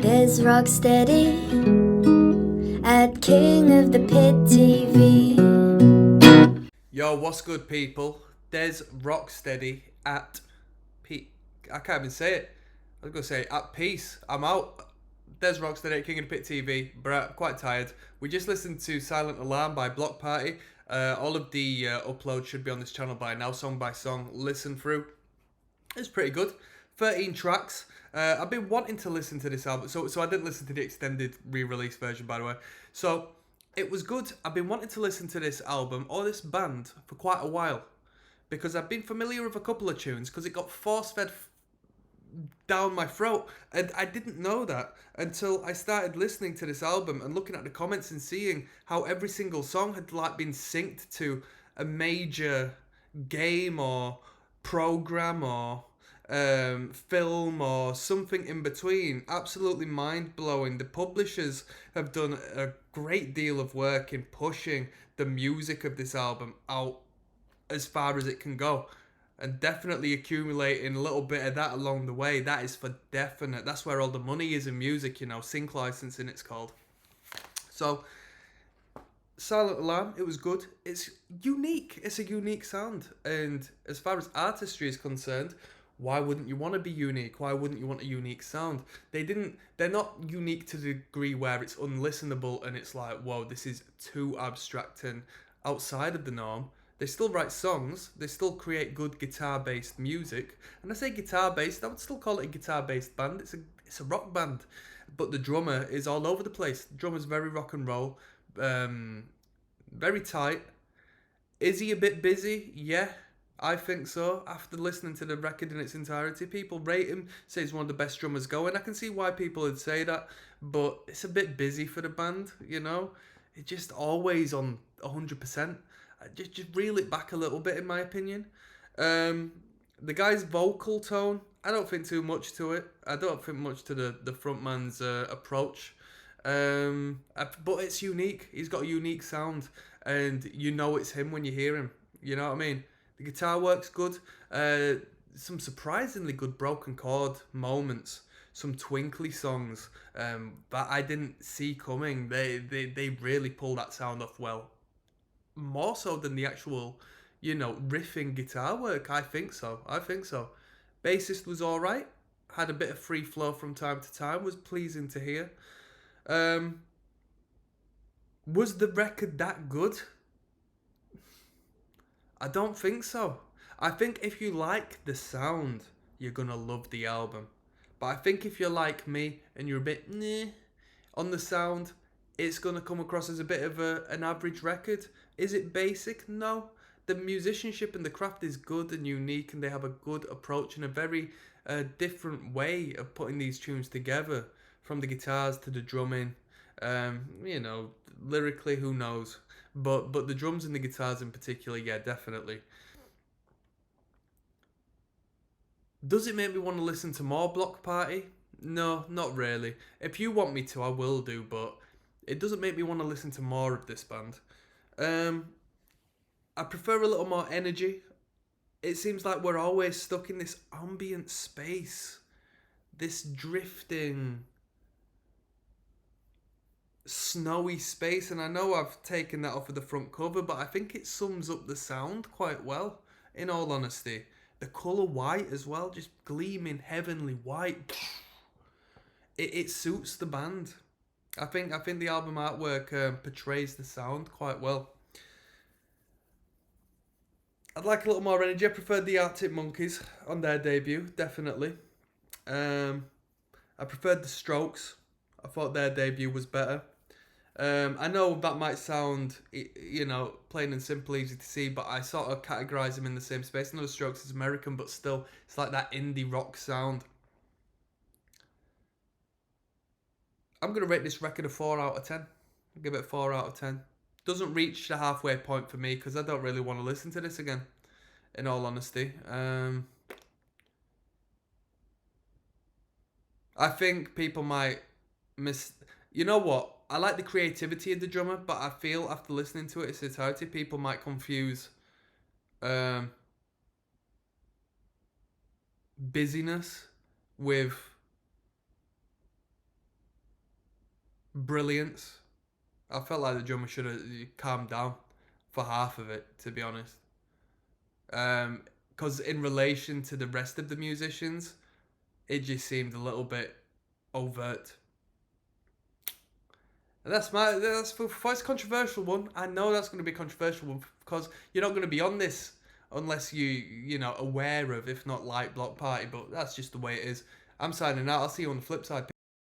There's Rocksteady at King of the Pit TV. Yo, what's good, people? There's Rocksteady at I can't even say it. I was gonna say at peace. I'm out. There's Rocksteady at King of the Pit TV. But I'm quite tired. We just listened to Silent Alarm by Bloc Party. All of the uploads should be on this channel by now, song by song. Listen through. It's pretty good. 13 tracks. I've been wanting to listen to this album, so I didn't listen to the extended re-release version, by the way. So it was good. I've been wanting to listen to this album or this band for quite a while because I've been familiar with a couple of tunes because it got force-fed down my throat, and I didn't know that until I started listening to this album and looking at the comments and seeing how every single song had like been synced to a major game or program or film or something in between. Absolutely mind blowing. The publishers have done a great deal of work in pushing the music of this album out as far as it can go, and definitely accumulating a little bit of that along the way. That is for definite. That's where all the money is in music, sync licensing it's called. So Silent Alarm, it was good. It's unique. It's a unique sound. And as far as artistry is concerned, why wouldn't you want to be unique? Why wouldn't you want a unique sound? They're not unique to the degree where it's unlistenable and it's like, whoa, this is too abstract and outside of the norm. They still write songs, they still create good guitar-based music. And I say guitar-based, I would still call it a guitar-based band. It's a rock band. But the drummer is all over the place. The drummer's very rock and roll. Very tight. Is he a bit busy? Yeah, I think so. After listening to the record in its entirety, people rate him, say he's one of the best drummers going. I can see why people would say that, but it's a bit busy for the band, It's just always on 100%. Just reel it back a little bit, in my opinion. The guy's vocal tone, I don't think too much to it. I don't think much to the frontman's approach. But it's unique. He's got a unique sound, and you know it's him when you hear him. You know what I mean? The guitar works good. Some surprisingly good broken chord moments. Some twinkly songs that I didn't see coming. They really pull that sound off well. More so than the actual, riffing guitar work. I think so. Bassist was alright. Had a bit of free flow from time to time. Was pleasing to hear. Was the record that good? I don't think so. I think if you like the sound, you're gonna love the album. But I think if you're like me and you're a bit on the sound, it's gonna come across as a bit of an average record. Is it basic? No. The musicianship and the craft is good and unique, and they have a good approach and a very different way of putting these tunes together, from the guitars to the drumming. Lyrically, who knows? But the drums and the guitars in particular, yeah, definitely. Does it make me want to listen to more Bloc Party? No, not really. If you want me to, I will do, but it doesn't make me want to listen to more of this band. I prefer a little more energy. It seems like we're always stuck in this ambient space, this drifting, snowy space, and I know I've taken that off of the front cover, but I think it sums up the sound quite well, in all honesty. The colour white as well, just gleaming heavenly white. It suits the band. I think the album artwork portrays the sound quite well. I'd like a little more energy. I preferred the Arctic Monkeys on their debut, definitely. I preferred the Strokes. I thought their debut was better. I know that might sound, plain and simple, easy to see, but I sort of categorise them in the same space. I know the Strokes is American, but still, it's like that indie rock sound. I'm going to rate this record a 4 out of 10. I'll give it a 4 out of 10. Doesn't reach the halfway point for me because I don't really want to listen to this again, in all honesty. I think people might miss... You know what? I like the creativity of the drummer, but I feel after listening to it its entirety, people might confuse busyness with brilliance. I felt like the drummer should have calmed down for half of it, to be honest. Because in relation to the rest of the musicians, it just seemed a little bit overt. And that's for first controversial one. I know that's going to be a controversial one because you're not going to be on this unless you know aware of, if not like Bloc Party. But that's just the way it is. I'm signing out. I'll see you on the flip side.